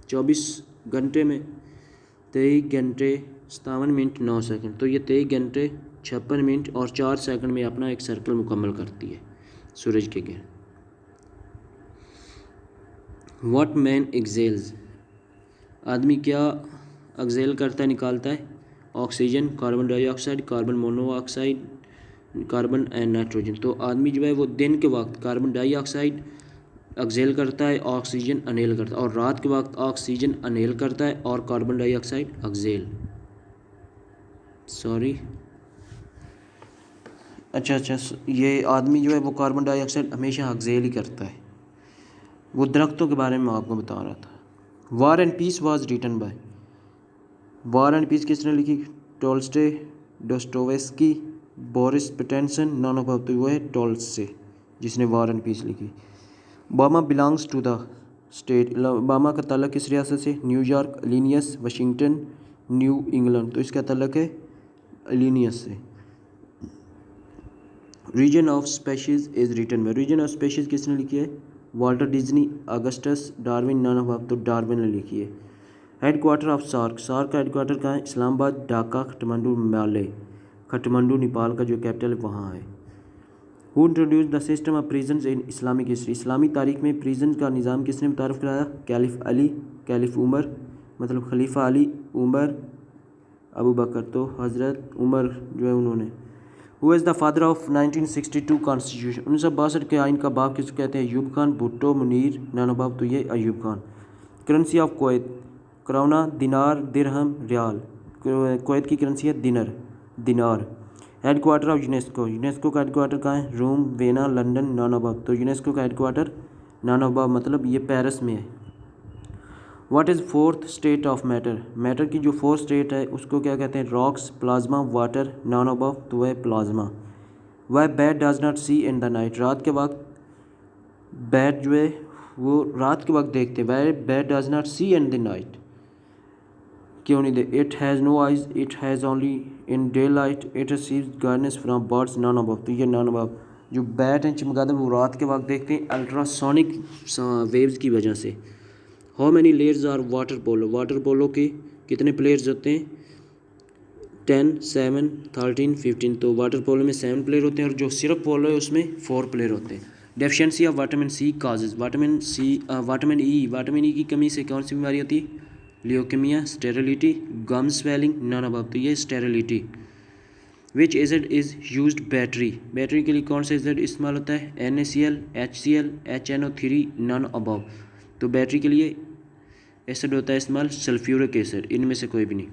24 घंटे में 23 घंटे 57 मिनट 9 सेकंड। तो ये 23 घंटे 56 मिनट और 4 सेकंड में अपना एक सर्कल मुकम्मल करती है सूरज के गिर्द। What man excels? आदमी क्या एक्सेल करता है, निकालता है? Oxygen, carbon dioxide, carbon monoxide, carbon and nitrogen. तो आदमी जो है वो दिन के वक्त कार्बन डाइऑक्साइड एक्सेल करता है, ऑक्सीजन अनेल करता है, और रात के वक्त ऑक्सीजन अनेल करता है और कार्बन डाइऑक्साइड एक्सेल। सॉरी, अच्छा, ये आदमी जो है वो कार्बन डाइऑक्साइड हमेशा एक्सेल ही करता है। वो दरख्तों के बारे में मैं आपको बता रहा था। War and peace was written by, war and peace किसने लिखी? टोल्स्टे, डोस्टोवेस्की, बोरिस पेटेंसन, नॉन ऑफ वो है टोल्स्टे जिसने वार एंड पीस लिखी। Obama belongs to the state, Obama का ताल्लुक किस रियासत से? New York, Illinois, Washington, New England. तो इसका ताल्लुक है इलिनियस से। Origin of species is written by, origin of species किसने लिखी है? Walter Disney, Augustus, Darwin, none of तो डार्विन ने लिखी है। Head quarter of SAARC, SAARC का हेड क्वार्टर कहाँ है? इस्लामाबाद, ढाका, काठमांडू, माले। काठमांडू नेपाल का जो कैपिटल है वहाँ है। Who introduce the system of prisons in Islamic history, इस्लामी तारीख में प्रिजन का निज़ाम किसने मुतारफ़ कराया? कैलिफ अली, कैलिफ उमर, मतलब खलीफा अली, उमर, अबू बकर, तो हज़रत उमर जो है उन्होंने। Who is the father of 1962 constitution, 1962 के आइन का बाप किसको कहते हैं? अयूब खान, भुट्टो, मुनीर, नाना बाप, तो ये Ayub Khan. Currency of Kuwait, corona, दिनार, दिरहम, रियाल। कुवैत की करेंसी है दिनार। Head quarter of UNESCO, UNESCO का हेड क्वार्टर कहाँ है? रोम, वेना, लंदन, नानाबाब। तो यूनेस्को का हेड क्वार्टर नानाबाब, मतलब ये पेरिस में है। What is fourth state of matter, matter की जो फोर्थ स्टेट है उसको क्या कहते हैं? रॉक्स, प्लाज्मा, वाटर, नानाबाब, तो वह प्लाज्मा। वह bat does not see in the night, रात के वक्त बैट जो है वो रात के वक्त देखते हैं। वह bat does not see in the night, क्यों नहीं दे? It has no eyes, it has only in daylight, it receives guidance from birds, none above. तो ये नॉन अबव जो बैट हैं चमगादड़ वो रात के वक्त देखते हैं अल्ट्रासोनिक वेव्स की वजह से। How many players are water polo, water polo के कितने प्लेयर्स होते हैं? 10, 7, 13, 15। तो वाटर पोलो में 7 प्लेयर होते हैं और जो सिर्फ पोलो है उसमें 4 प्लेयर होते हैं। Deficiency of vitamin C causes, vitamin E की कमी से कौन सी बीमारी होती है? Leukaemia, sterility, gum swelling, none above. तो ये sterility. Which acid is used battery, battery के लिए कौन सा एसिड इस्तेमाल होता है? NaCl, HCl, HNO3, non above. तो बैटरी के लिए एसिड होता है इस्तेमाल सल्फ्यूरिक एसिड, इनमें से कोई भी नहीं।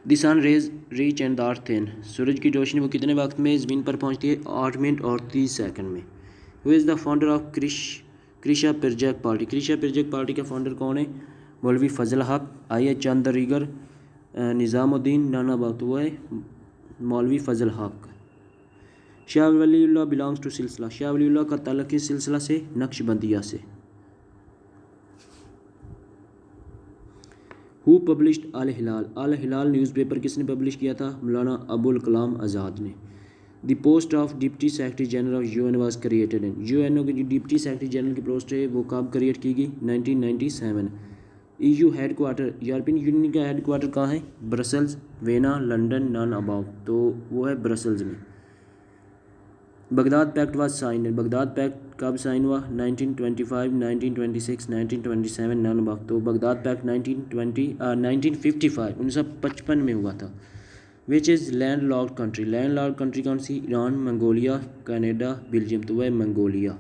The sun rays reach and the earth in, सूरज की रोशनी वो कितने वक्त में ज़मीन पर पहुंचती है? 8 मिनट और 30 सेकंड में। Who is the founder of Krishak Praja party, Krishak Praja party का फाउंडर कौन है? मौलवी फजल हक, आई चंद्रीगर, निज़ामुद्दीन, नाना बात, वो है मौलवी फजल हक। शाह वलीउल्लाह बिलोंग्स टू सिलसिला, शाह वलीउल्लाह का ताल्लुक किस सिलसिला से? नक्शबंदिया से। Who published Al Hilal, Al Hilal newspaper किसने पब्लिश किया था? मौलाना अबुल कलाम आज़ाद ने। The post of deputy secretary general of UN was created in, UNO की जो डिप्टी सेक्रेटरी जनरल की पोस्ट है वो कब क्रिएट की गई? 1997। EU head quarter, European Union का हेड क्वार्टर कहाँ है? Brussels, Vienna, London, none above. तो वो है ब्रसल्स में। Baghdad pact was sign, Baghdad pact कब साइन हुआ? 1925, 1926, 1927, नॉन अबाव। तो बगदाद पैक्ट 1955 1955 में हुआ था। Which is land locked country, land locked country कौन सी? Iran, Mongolia, Canada, Belgium. तो वह मंगोलिया।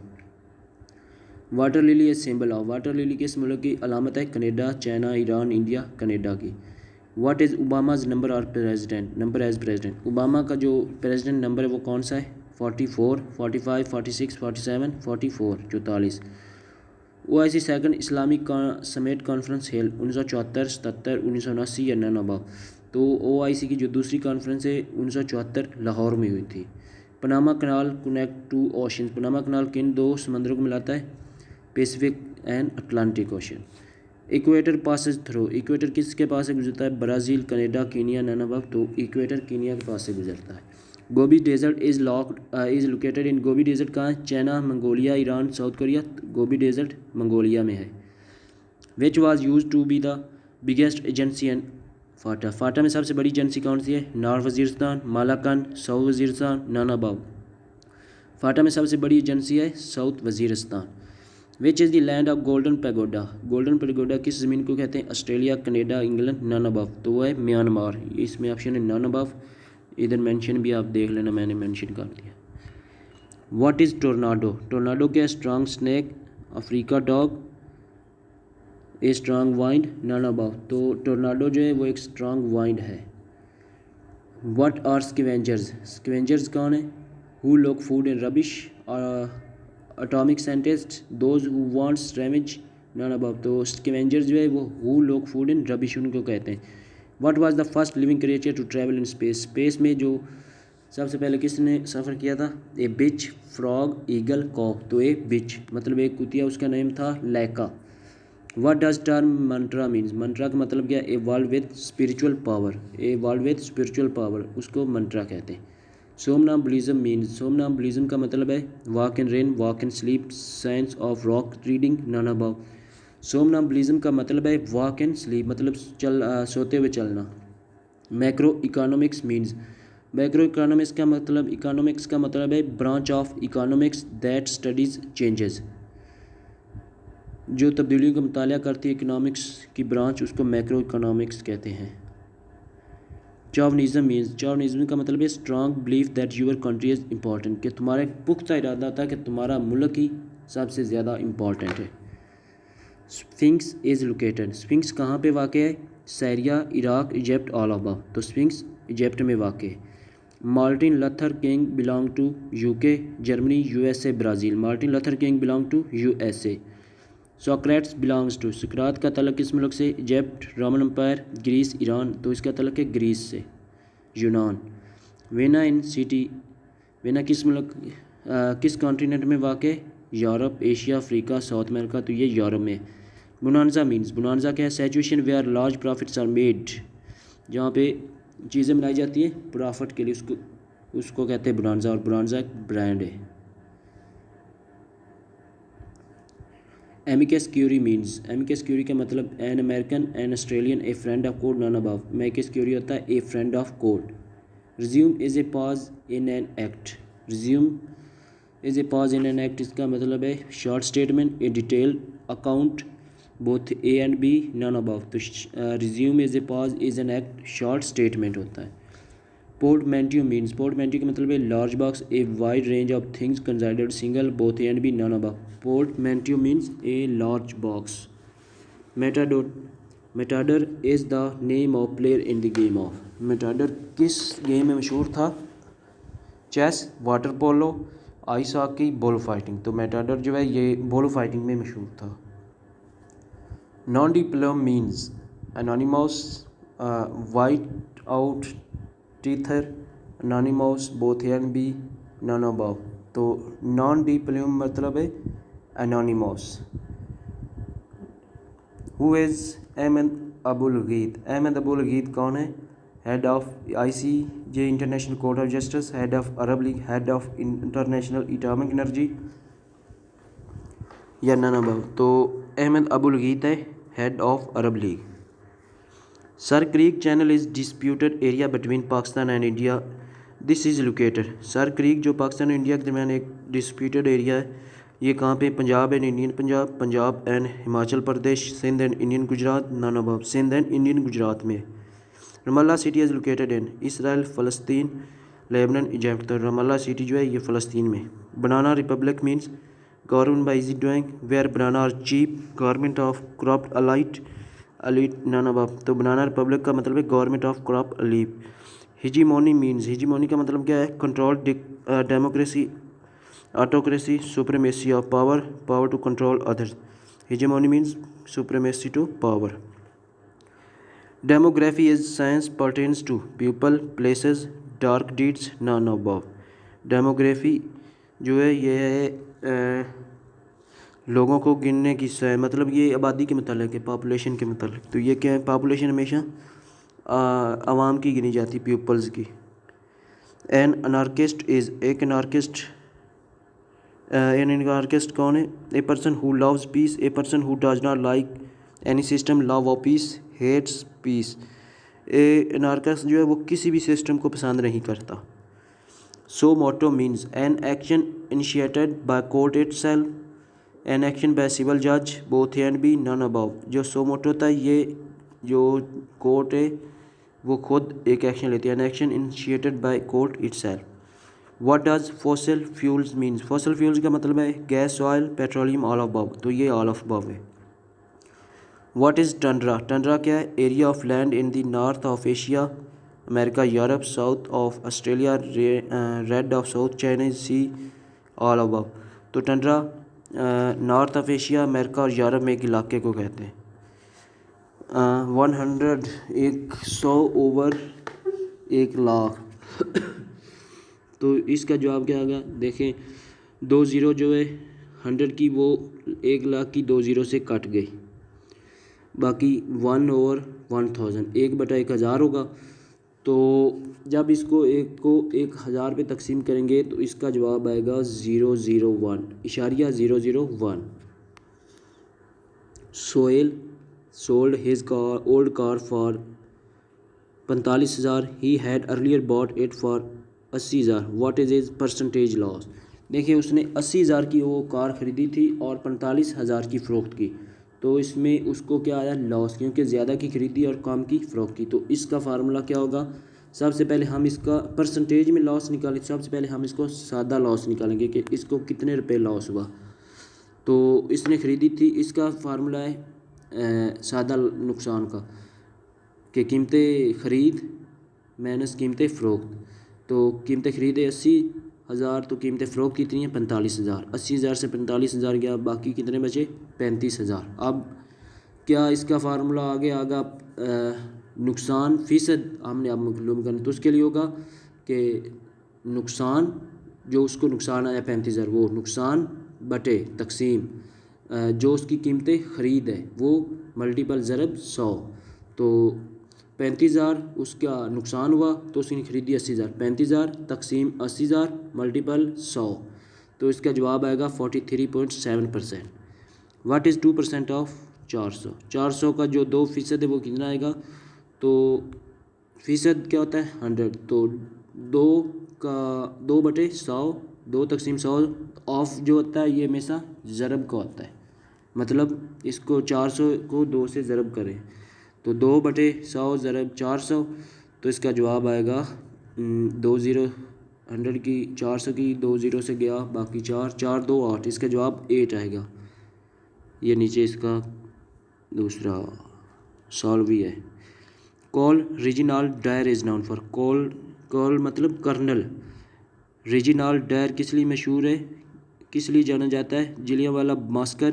वाटर लिली है सिंबल ऑफ, वाटर लिली किस मुल्क की अलामत है? Canada, China, Iran, India, Canada की। व्हाट इज़ ओबामाज नंबर और president, number as president, Obama का जो प्रेसिडेंट नंबर है वो कौन सा है? 44, 45, 46, 47, 44, 44। OIC सेकंड इस्लामिक समेट कॉन्फ्रेंस हेल 1974, 77, 1979 या नॉन अबव। तो OIC की जो दूसरी कॉन्फ्रेंस है 1974 लाहौर में हुई थी। Panama canal connect to ocean, Panama canal किन 2 समंदरों को मिलाता है? Pacific and Atlantic ocean. Equator passes through, equator किसके पास से गुजरता है? Brazil, Canada, Kenya, none above. तो इक्वेटर कीनिया के पास से गुजरता है। Gobi desert is located in, Gobi desert कहाँ है? China, Mongolia, Iran, South Korea. Gobi desert Mongolia में है। Which was use to be the biggest agency and FATA, FATA में सबसे बड़ी एजेंसी कौन सी है? North Waziristan, Malakand, south Waziristan, none above. FATA में सबसे बड़ी एजेंसी है south Waziristan. Which is the land of golden pagoda, golden pagoda किस ज़मीन को कहते हैं? Australia, Canada, England, none above. तो वो है म्यांमार, इसमें ऑप्शन है नॉन अबव। इधर मेंशन भी आप देख लेना, मैंने मेंशन कर दिया। व्हाट इज़ टोर्नाडो, टोर्नाडो क्या? Strong snake, Africa dog, a strong wind, none above. तो टोर्नाडो जो है वो एक स्ट्रांग वाइंड है। व्हाट आर स्कैवेंजर्स, स्कैवेंजर्स कौन है? Who look food in rubbish, atomic scientist, those who wants revenge, none above. तो स्कैवेंजर्स जो है वो who look food in rubbish उनको कहते हैं। What was the first living creature to travel in space, space में जो सबसे पहले किसने सफ़र किया था? ए बिच, फ्रॉग, ईगल, कॉक। तो ए बिच मतलब एक कुतिया, उसका नेम था Laika. What does term mantra means, mantra का मतलब क्या है? A world with spiritual power, a world with spiritual power, उसको मंत्रा कहते हैं। सोमनाम्बुलिज्म मीन्स, सोमनाम्बुलिज्म का मतलब है walk in rain, walk in sleep, science of rock reading, none above. Somnambulism का मतलब है वॉक इन स्लीप मतलब सोते हुए चलना। Macro economics means, macro economics का मतलब है branch of economics that studies changes, जो तब्दीलियों का मुताला करती है इकोनॉमिक्स की ब्रांच, उसको मैक्रो इकोनॉमिक्स कहते हैं। चॉवनिज़म मीन्स, चॉवनिज़म का मतलब है strong belief that your country is important, कि तुम्हारा एक पुख्ता इरादा था कि तुम्हारा मुल्क ही सबसे ज़्यादा इम्पॉर्टेंट है। स्फिंक्स इज़ लोकेटेड, स्फिंक्स कहाँ पे वाक़ है? Syria, Iraq, Egypt, all above. तो स्फिंक्स इजिप्ट में वाक़ है। Martin Luther King belong to UK, Germany, USA, Brazil. Martin Luther King belong to USA. Socrates belongs to, सुकरात का तलक किस मुल्क से? Egypt, Roman Empire, Greece, Iran. तो इसका तलक है ग्रीस से, यूनान। वेना इन सिटी, वेना किस मुल्क किस कॉन्टिनेंट में वाक़ है? Europe, Asia, Africa, South America. तो ये यूरोप में। बोनांजा मीन्स, बोनांजा क्या है? Situation where large profits are made, जहाँ पे चीज़ें बनाई जाती हैं प्रॉफिट के लिए, उसको कहते हैं बोनांजा, और बोनांजा एक ब्रांड है। Amicus curiae means, amicus curiae का मतलब an American, an Australian, a friend of court, none above. Amicus curiae होता है a friend of court. Resume is a pause in an act, resume is a pause in an act, इसका मतलब है short statement, a detail account, both A and B, none above. तो resume is a pause is an act, short statement होता है। पोर्टमैंटियो means, portmanteau का मतलब है large box, a wide range of things considered single, both A and B, none above. Portmanteau means a large box. Matador, matador is the name of player in the game of, matador किस game में मशहूर था? Chess, water polo, ice hockey, bull fighting. तो matador जो है ये bull fighting में मशहूर था। Nom de plume means anonymous, without tether, anonymous, both A and B, none above. तो नॉन डिप्लोम मतलब है anonymous. Who is Ahmed Aboul Gheit, Ahmed Aboul Gheit कौन है? Head of ICJ International Court of Justice, head of Arab League, head of International Atomic Energy, या none above. तो Ahmed Aboul Gheit है head of Arab League. Sir Creek channel is disputed area between Pakistan and India, this is located, sir creek जो पाकिस्तान और India के दरमियान एक disputed area है, ये कहाँ पे? Punjab and Indian Punjab, Punjab and Himachal Pradesh, Sindh and Indian Gujarat, none above. Sindh and Indian Gujarat में। Ramallah city is located in Israel, फ़लस्तीन, लेबनान, इजिप्ट। तो रमल्ला सिटी जो है ये फ़लस्तीन में। Banana republic means government by easy doing, where banana are cheap, government of crop alight, elite, none above. तो banana republic का मतलब है government of crop elite. Hegemony means, हिजीमोनी का मतलब क्या है? Control, democracy, autocracy, supremacy of power, power to control others. Hegemony means supremacy to power. Demography is science pertains to people, places, dark deeds, none above. Demography जो है ये है लोगों को गिनने की मतलब ये आबादी के मतलब है, पॉपुलेशन के मतलब। तो ये क्या है? पॉपुलेशन हमेशा आवाम की गिनी जाती, पीपल्स की। एन अनार्किस्ट इज़, एक अनार्किस्ट, एन अनार्किस्ट कौन है? A person who loves peace, a person who does not like any system, love of peace, hates peace. A anarchist जो है वो किसी भी सिस्टम को पसंद नहीं करता। Suo motu means an action initiated by court itself, an action by civil जज, both A and B, none above. जो सो मोटो होता है ये जो कोर्ट है वो खुद एक एक्शन लेती है, an action initiated by court itself. What does fossil fuels means? Fossil fuels का मतलब है gas, oil, petroleum, all of above, तो ये ऑल ऑफ अबव है। What is tundra? टंड्रा क्या है? Area of land in the north of Asia, America, Europe, south of Australia, red of south Chinese sea, all above. तो tundra north of Asia, America और Europe में एक इलाके को कहते हैं। 100 100 ओवर 1 लाख तो इसका जवाब क्या होगा? देखें 2 ज़ीरो जो है 100 की वो 1 लाख की 2 ज़ीरो से कट गई, बाकी 1/1000 1/1000 होगा। तो जब इसको 1000 पे तकसीम करेंगे तो इसका जवाब आएगा 001.001। Sohail sold his car old car for 45,000, he had earlier bought it for 80,000, what is his percentage loss? देखिए उसने 80,000 की वो कार ख़रीदी थी और 45,000 की फ़रोख्त की, तो इसमें उसको क्या आया? लॉस, क्योंकि ज़्यादा की ख़रीदी और कम की फ़रोख्त की। तो इसका फार्मूला क्या होगा? सबसे पहले हम इसका परसेंटेज में लॉस निकालें, सबसे पहले हम इसको सादा लॉस निकालेंगे कि इसको कितने रुपए लॉस हुआ। तो इसने ख़रीदी थी, इसका फार्मूला है सादा नुकसान का कि कीमतें ख़रीद माइनस कीमतें फ़रोख्त। तो कीमतें ख़रीद 80,000, तो कीमतें फ़रोख्त कितनी है? 45,000। 80,000 से 45,000 गया, बाकी कितने बचे? 35,000। अब क्या इसका फार्मूला आगे आगा नुकसान फ़ीसद हमने अब मालूम करना, तो उसके लिए होगा कि नुकसान जो उसको नुकसान आया 35,000, वो नुकसान बटे तकसीम जो उसकी कीमतें ख़रीद है वो मल्टीपल ज़रब 100। तो 35,000 उसका नुकसान हुआ तो उसने खरीदी 80,000, 35,000 तकसीम 80,000 मल्टीपल 100, तो इसका जवाब आएगा 43.7%। What is 2% of 400? 400 का जो 2% है वो कितना आएगा? तो फ़ीसद क्या होता है? 100, तो 2/100, 2 तकसीम 100 ऑफ जो होता है ये हमेशा ज़रब का होता है, मतलब इसको 400 को 2 से ज़रब करें तो 2/100 ज़रब 400, तो इसका जवाब आएगा 2 ज़ीरो 100 की 400 की 2 ज़ीरो से गया, बाकी 4 4 2 8, इसका जवाब 8 आएगा। ये नीचे इसका दूसरा सॉल्व भी है। Col Reginald Dyer is known for? Col मतलब कर्नल। रेजिनाल्ड डायर किस लिए मशहूर है, किस लिए जाना जाता है? Jallianwala massacre,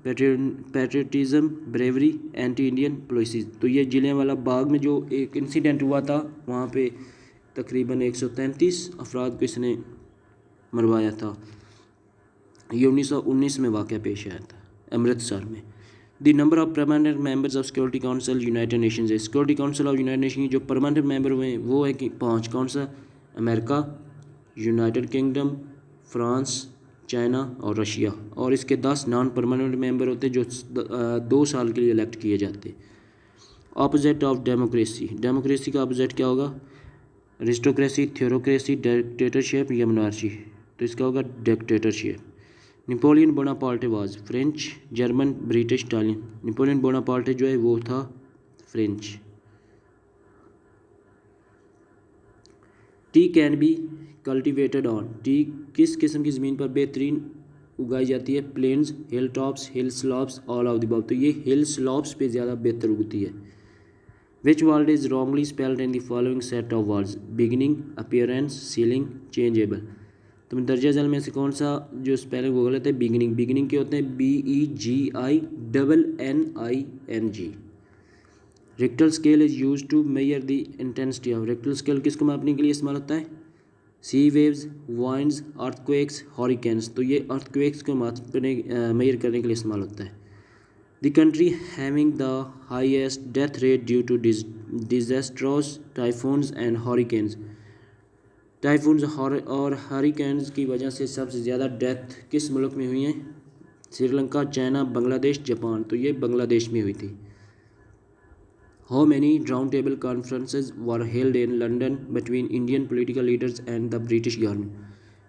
patriotism, bravery, anti Indian policies. तो ये जलियांवाला बाग में जो एक इंसिडेंट हुआ था वहाँ पे तकरीबन 133 अफराद को इसने मरवाया था। ये 1919 में वाक़या पेश आया था अमृतसर में। The number of permanent members of security council United Nations है। Security council of United nation की जो परमानेंट मेंबर हुए हैं वो है कि 5। कौन सा? America, United kingdom, France, China और रशिया। और इसके 10 नॉन परमानेंट मेंबर होते हैं जो 2 साल के लिए इलेक्ट किए जाते। Opposite of democracy? डेमोक्रेसी का ऑपोजिट क्या होगा? अरिस्टोक्रेसी, थ्योरोक्रेसी, डिक्टेटरशिप या मोनार्ची? तो इसका होगा dictatorship. Napoleon Bonaparte was? French, German, British, Italian? Napoleon Bonaparte जो है वो था French. Tea can be cultivated on? Tea किस किस्म की ज़मीन पर बेहतरीन उगाई जाती है? Plains, hill tops, hill slopes, all of the above. तो ये हिल स्लॉप्स पे ज़्यादा बेहतर उगती है। Which word is wrongly spelled in the following set of words? Beginning, appearance, ceiling, changeable. तो दर्जा जल में से कौन सा जो स्पेलिंग वो गलत है? बिगिनिंग। बिगिनिंग के होते हैं BEGINNING। Richter scale is use to measure the intensity of? Richter scale किसको मापने के लिए इस्तेमाल होता है? Sea waves, winds, earthquakes, hurricanes. तो ये अर्थक्वेक्स को मेजर करने के लिए इस्तेमाल होता है। The country having the highest death rate due to disastrous typhoons and hurricanes? Typhoons और हरिकेन्स की वजह से सबसे ज़्यादा डेथ किस मुल्क में हुई हैं? Sri Lanka, China, Bangladesh, Japan. तो ये बांग्लादेश में हुई थी। How many round table conferences were held in London between Indian political leaders and the British government?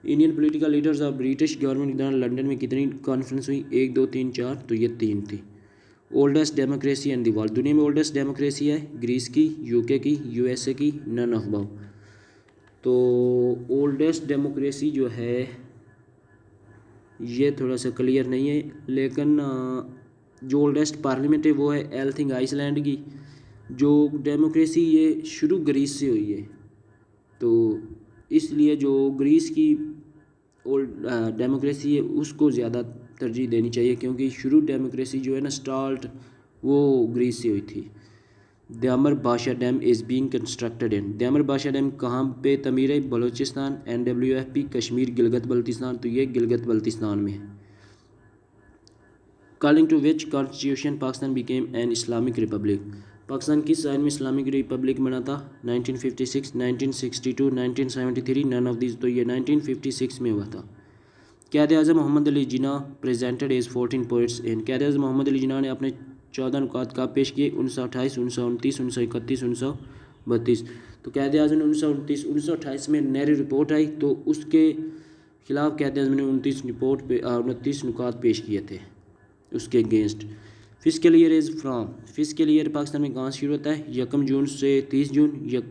Indian political leaders और ब्रिटिश गवर्नमेंट के दौरान लंदन में कितनी कॉन्फ्रेंस हुई? 1 2 3 4, तो ये 3 थी। Oldest democracy and the world? दुनिया में ओल्डेस्ट डेमोक्रेसी है ग्रीस की, यूके की, यूएसए की, नन ऑफ अबव। तो ओल्डेस्ट डेमोक्रेसी जो है ये थोड़ा सा क्लियर नहीं है, लेकिन जो ओल्डेस्ट पार्लियामेंट है वो है एल्थिंग आइसलैंड की। जो डेमोक्रेसी ये शुरू ग्रीस से हुई है, तो इसलिए जो ग्रीस की ओल्ड डेमोक्रेसी है उसको ज़्यादा तरजीह देनी चाहिए, क्योंकि शुरू डेमोक्रेसी जो है ना स्टार्ट वो ग्रीस से हुई थी। Diamer Bhasha dam is being constructed in, Diamer Bhasha dam कहाँ पे तमीर है? बलूचिस्तान। NWFP कश्मीर गिलगित बल्तिस्तान, तो ये गिलगित बल्तिस्तान में है। According to which constitution Pakistan became an Islamic republic, Pakistan किस साल में इस्लामिक रिपब्लिक बना था? 1956, 1962, 1973, नन ऑफ दिस, तो ये 1956 में हुआ था। क़ायद आज़म मोहम्मद अली जिन्ना प्रेजेंटेड एज 14 पोइट्स इन, क़ायद आज़म मोहम्मद अली जिन्ना ने अपने 14 नुकात कब पेश किए? 1928, 1929, 1931, 1932। तो क़ायद आज़म ने 1928 में नेहरू रिपोर्ट आई, तो उसके खिलाफ क़ायद आज़म ने 29 नुकात पेश किए थे उसके against. Fiscal year is from, fiscal year Pakistan में कहाँ से शुरू होता है? 1 जून से 30 जून,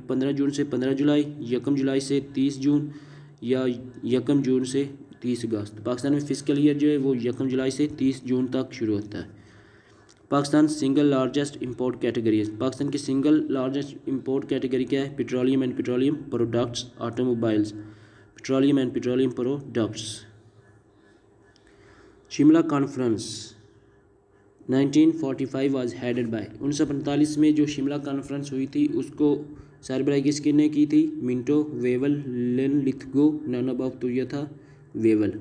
15 जून से 15 जुलाई, 1 जुलाई से 30 जून, या 1 जून से 30 अगस्त। पाकिस्तान में फिस्कल ईयर जो है वो 1 जुलाई से 30 जून तक शुरू होता है। Pakistan single largest import category है, पाकिस्तान की सिंगल लार्जेस्ट इंपोर्ट कैटेगरी क्या है? Petroleum and petroleum products, automobiles, petroleum and petroleum products. Shimla conference 1945 was headed by, 1945 में जो शिमला कॉन्फ्रेंस हुई थी उसको सरबराही किसने की थी? Minto Wavell, Linlithgow, none above, तो यह था Wavell.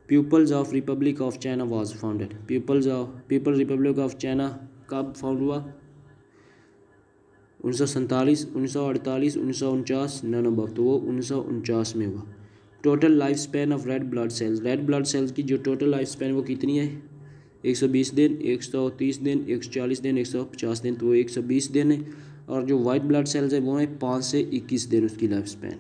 Peoples of republic of China was founded, people republic of China कब फाउंड हुआ? 1947, 1948, 1949, नन अबव, तो वो 1949 में हुआ। Total life span of red blood cells, red blood cells की जो टोटल लाइफ स्पैन वो कितनी है? 120 दिन, 130 दिन, 140 दिन, 150 दिन, तो 120 दिन है। और जो वाइट ब्लड सेल्स है वो है 5 से 21 दिन उसकी life span.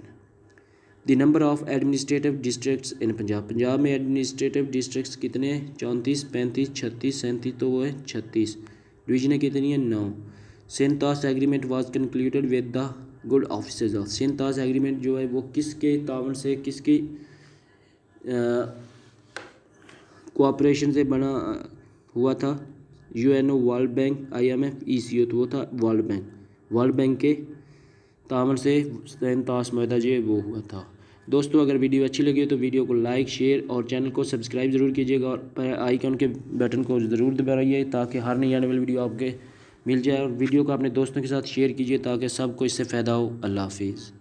The number of administrative districts in Punjab, Punjab में एडमिनिस्ट्रेटिव डिस्ट्रिक्ट्स कितने हैं? 34, 35, 36, 37, तो वो है 36। डिवीजन कितनी है? 9। Sindh Tas agreement was concluded with the good officers of, Sindh Tas agreement जो है वो किसके तावन से, किसकी कोऑपरेशन से बना हुआ था? UNO, world bank, IMF, ECO, तो वो था वर्ल्ड बैंक के तावन से सिंध ताश मुआहदा जो है वो हुआ था। दोस्तों अगर वीडियो अच्छी लगी हो तो वीडियो को लाइक, शेयर और चैनल को सब्सक्राइब ज़रूर कीजिएगा, और आइकन के बटन को ज़रूर दबाइए ताकि हर नई आने वाली वीडियो आपके मिल जाए, और वीडियो को अपने दोस्तों के साथ शेयर कीजिए ताकि सबको इससे फ़ायदा हो। अल्लाह हाफिज़।